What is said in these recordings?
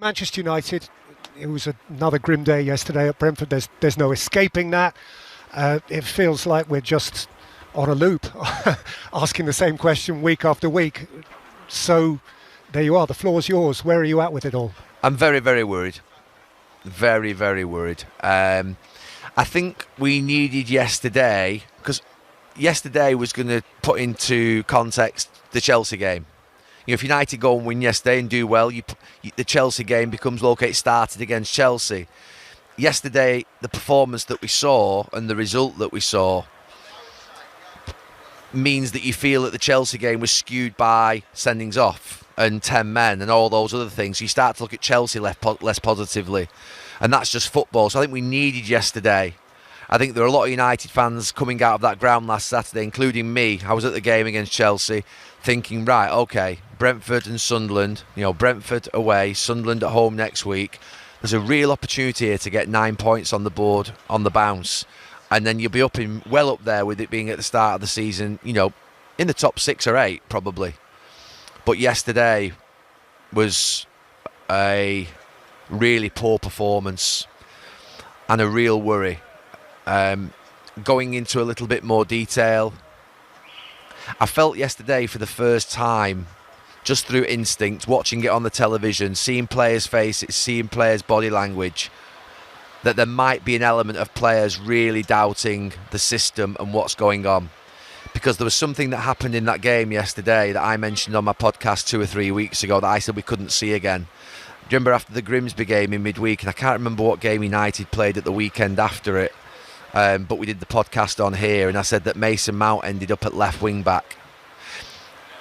Manchester United, it was another grim day yesterday at Brentford. There's no escaping that. It feels like we're just on a loop, asking the same question week after week. So there you are, the floor's yours. Where are you at with it all? I'm very, very worried. Very, very worried. I think we needed yesterday, because yesterday was going to put into context the Chelsea game. You know, if United go and win yesterday and do well, the Chelsea game becomes, okay, it started against Chelsea. Yesterday, the performance that we saw and the result that we saw means that you feel that the Chelsea game was skewed by sendings off and 10 men and all those other things. You start to look at Chelsea less positively, and that's just football. So I think we needed yesterday. I think there were a lot of United fans coming out of that ground last Saturday, including me. I was at the game against Chelsea thinking, right, okay, Brentford and Sunderland, Brentford away, Sunderland at home next week. There's a real opportunity here to get 9 points on the board on the bounce. And then you'll be well up there with it being at the start of the season, in the top 6 or 8 probably. But yesterday was a really poor performance and a real worry. Going into a little bit more detail, I felt yesterday for the first time, just through instinct, watching it on the television, seeing players' faces, seeing players' body language, that there might be an element of players really doubting the system and what's going on. Because there was something that happened in that game yesterday that I mentioned on my podcast 2 or 3 weeks ago that I said we couldn't see again. Do you remember after the Grimsby game in midweek, and I can't remember what game United played at the weekend after it, but we did the podcast on here, and I said that Mason Mount ended up at left wing back.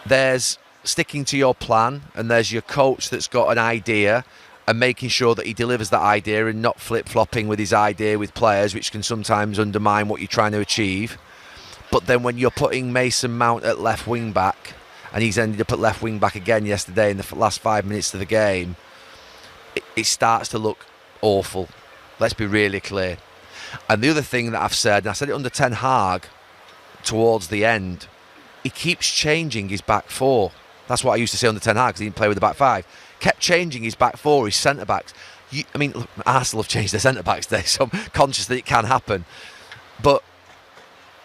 There's sticking to your plan, and there's your coach that's got an idea and making sure that he delivers that idea and not flip-flopping with his idea with players, which can sometimes undermine what you're trying to achieve. But then when you're putting Mason Mount at left wing back, and he's ended up at left wing back again yesterday in the last 5 minutes of the game, it starts to look awful. Let's be really clear. And the other thing that I've said, and I said it under Ten Hag towards the end, he keeps changing his back four. That's what I used to say under Ten Hag, because he didn't play with the back five. Kept changing his back four, his centre-backs. Look, Arsenal have changed their centre-backs today, so I'm conscious that it can happen. But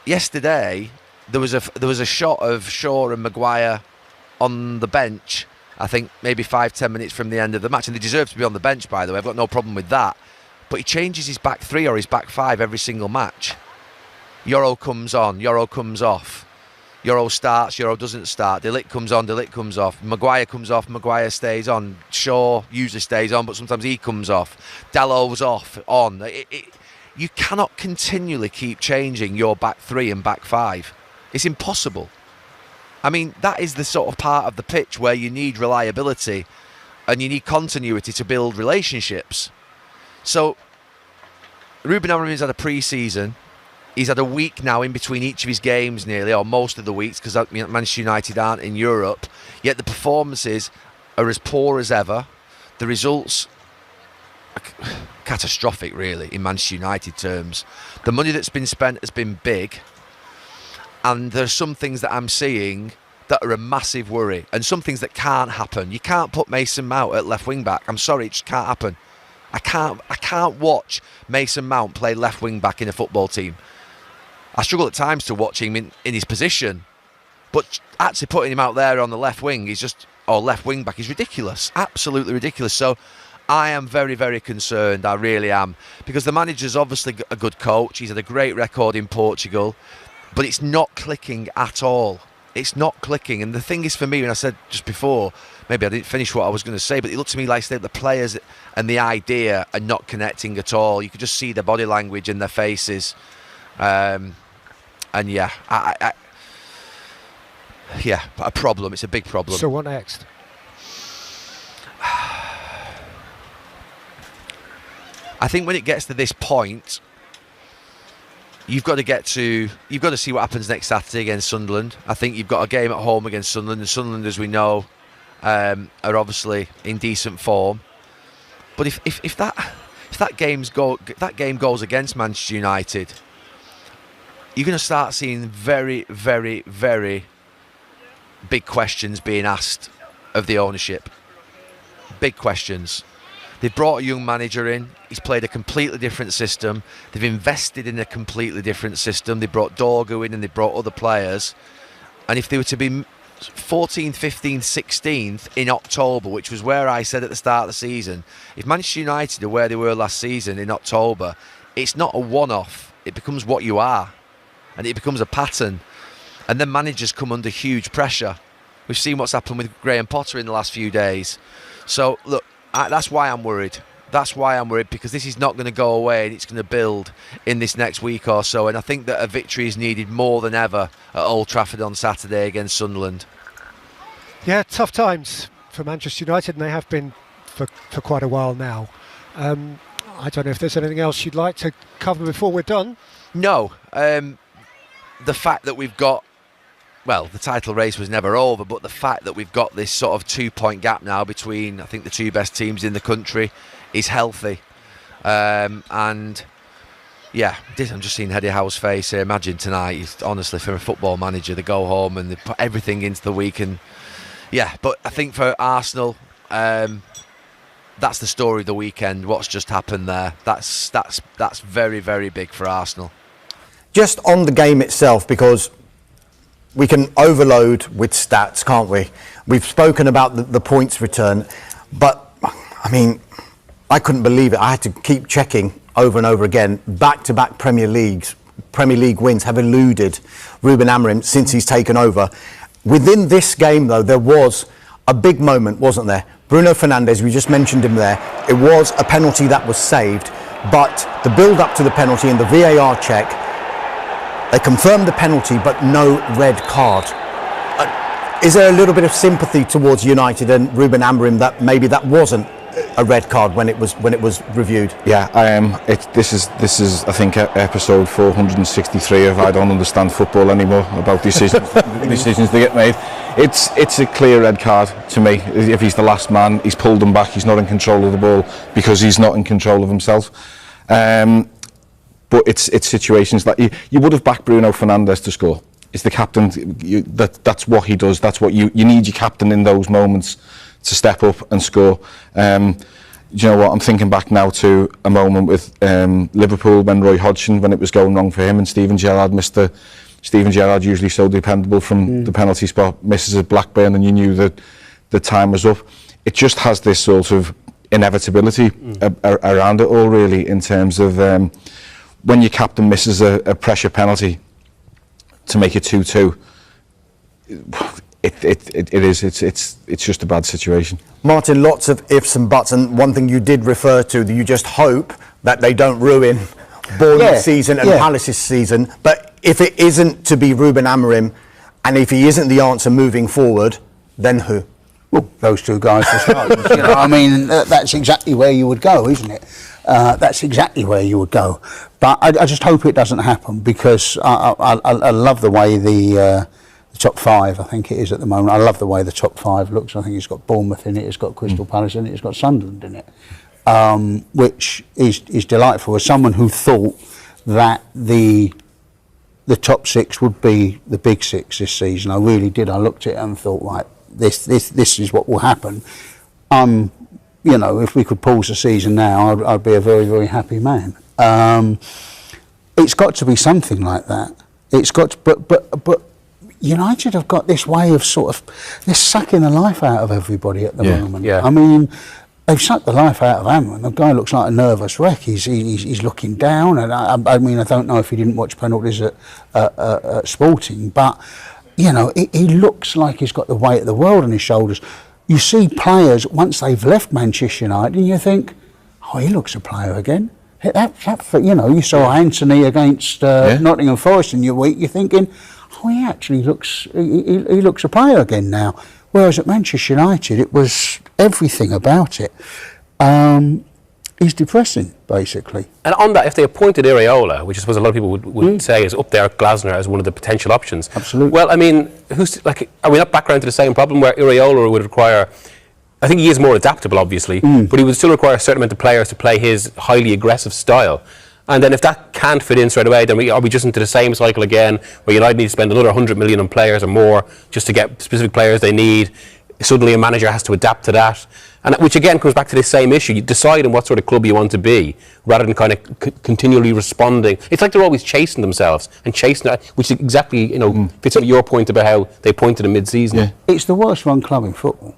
yesterday, there was a shot of Shaw and Maguire on the bench, I think maybe 5-10 minutes from the end of the match, and they deserve to be on the bench, by the way. I've got no problem with that. But he changes his back three or his back five every single match. Euro comes on, Euro comes off. Euro starts, Euro doesn't start. De Ligt comes on, De Ligt comes off. Maguire comes off, Maguire stays on. Shaw usually stays on, but sometimes he comes off. Dallow's off, on. You cannot continually keep changing your back three and back five. It's impossible. I mean, that is the sort of part of the pitch where you need reliability and you need continuity to build relationships. So, Ruben Amorim has had a pre-season. He's had a week now in between each of his games nearly, or most of the weeks, because Manchester United aren't in Europe. Yet the performances are as poor as ever. The results are catastrophic, really, in Manchester United terms. The money that's been spent has been big. And there's some things that I'm seeing that are a massive worry. And some things that can't happen. You can't put Mason Mount at left wing back. I'm sorry, it just can't happen. I can't watch Mason Mount play left wing back in a football team. I struggle at times to watch him in his position, but actually putting him out there on the left wing or left wing back is ridiculous, absolutely ridiculous. So I am very, very concerned, I really am, because the manager's obviously a good coach. He's had a great record in Portugal, but it's not clicking at all. It's not clicking. And the thing is, for me, and I said just before, maybe I didn't finish what I was going to say, but it looked to me like the players and the idea are not connecting at all. You could just see their body language and their faces. And yeah, a problem. It's a big problem. So what next? I think when it gets to this point, you've got to see what happens next Saturday against Sunderland. I think you've got a game at home against Sunderland, and Sunderland, as we know, are obviously in decent form. But if that game goes against Manchester United, you're going to start seeing very, very, very big questions being asked of the ownership. Big questions. They've brought a young manager in. He's played a completely different system. They've invested in a completely different system. They brought Dorgu in and they brought other players. And if they were to be 14th, 15th, 16th in October, which was where I said at the start of the season, if Manchester United are where they were last season in October, it's not a one-off. It becomes what you are. And it becomes a pattern. And then managers come under huge pressure. We've seen what's happened with Graham Potter in the last few days. So, look, that's why I'm worried. That's why I'm worried, because this is not going to go away and it's going to build in this next week or so. And I think that a victory is needed more than ever at Old Trafford on Saturday against Sunderland. Yeah, tough times for Manchester United, and they have been for quite a while now. I don't know if there's anything else you'd like to cover before we're done. No. The fact that we've got, well, the title race was never over, but the fact that we've got this sort of 2-point gap now between, I think, the two best teams in the country is healthy. And yeah, I'm just seeing Eddie Howe's face here. Imagine tonight, honestly, for a football manager, they go home and they put everything into the week. And yeah, but I think for Arsenal, that's the story of the weekend. What's just happened there? That's very, very big for Arsenal. Just on the game itself, because we can overload with stats, can't we? We've spoken about the points return, but I mean, I couldn't believe it. I had to keep checking over and over again. Back-to-back Premier League wins have eluded Ruben Amorim since he's taken over. Within this game, though, there was a big moment, wasn't there? Bruno Fernandes, we just mentioned him there. It was a penalty that was saved, but the build-up to the penalty and the VAR check, they confirmed the penalty, but no red card. Is there a little bit of sympathy towards United and Ruben Amorim that maybe that wasn't a red card when it was reviewed? Yeah, this is I think episode 463 of I don't understand football anymore about decisions that get made. It's a clear red card to me. If he's the last man, he's pulled him back. He's not in control of the ball because he's not in control of himself. But it's situations like you would have backed Bruno Fernandes to score. It's the captain. That's what he does. That's what you need your captain in those moments to step up and score. Do you know what? I'm thinking back now to a moment with Liverpool when Roy Hodgson, when it was going wrong for him, and Steven Gerrard Steven Gerrard, usually so dependable from the penalty spot, misses at Blackburn, and you knew that the time was up. It just has this sort of inevitability around it all, really, in terms of when your captain misses a pressure penalty to make it 2-2. It's just a bad situation. Martin, lots of ifs and buts, and one thing you did refer to, that you just hope that they don't ruin Bournemouth's season and Palace's season. But if it isn't to be Ruben Amorim, and if he isn't the answer moving forward, then who? Well, those two guys for starters. I mean, that's exactly where you would go, isn't it? That's exactly where you would go. But I just hope it doesn't happen, because I love the way the top five, I think it is at the moment. I love the way the top five looks. I think it's got Bournemouth in it, it's got Crystal Palace in it, it's got Sunderland in it, which is delightful. As someone who thought that the top six would be the big six this season, I really did. I looked at it and thought, right, this is what will happen. You know, if we could pause the season now, I'd be a very, very happy man. It's got to be something like that. It's got to, but United have got this way of sort of, they're sucking the life out of everybody at the moment. Yeah. I mean, they've sucked the life out of Amron. The guy looks like a nervous wreck. He's looking down, and I mean, I don't know if he didn't watch penalties at Sporting, but you know, he looks like he's got the weight of the world on his shoulders. You see players once they've left Manchester United, and you think, oh, he looks a player again. You know, you saw Anthony against Nottingham Forest in your week. You're thinking, oh, he actually looks, he looks a player again now. Whereas at Manchester United, it was everything about it. He's depressing, basically. And on that, if they appointed Iraola, which I suppose a lot of people would say is up there at Glasner as one of the potential options. Absolutely. Well, I mean, are we not back around to the same problem where Iraola would require, I think he is more adaptable, obviously, but he would still require a certain amount of players to play his highly aggressive style. And then if that can't fit in straight away, then are we just into the same cycle again, where United need to spend another 100 million on players or more just to get specific players they need? Suddenly a manager has to adapt to that. And which again comes back to this same issue. You decide on what sort of club you want to be, rather than kind of continually responding. It's like they're always chasing themselves and chasing it, which is exactly, fits into your point about how they pointed in mid-season. It's the worst run club in football.